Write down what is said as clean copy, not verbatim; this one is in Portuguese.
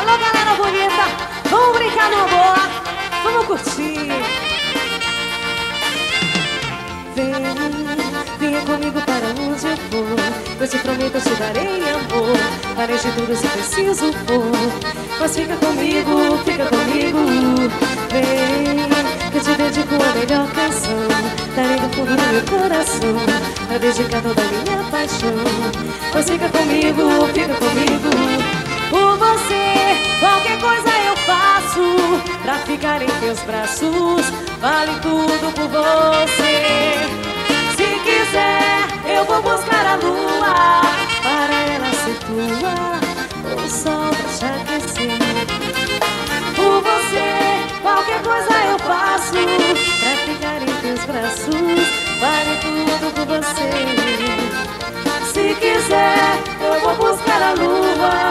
Alô, galera bonita, vamos brincar no amor, vamos curtir. Venha comigo para onde eu for. Eu te prometo, eu te darei amor. Farei de tudo se preciso for. Mas fica comigo, fica comigo. Vem, que eu te dedico a melhor canção. Darei no fundo do meu coração pra dedicar toda a minha paixão. Mas fica comigo, fica comigo. Por você, qualquer coisa eu faço pra ficar em teus braços. Vale tudo por você. Se quiser, eu vou buscar a lua para ela ser tua, o sol pra te aquecer. Por você, qualquer coisa eu faço pra ficar em teus braços. Vale tudo por você. Se quiser, eu vou buscar a lua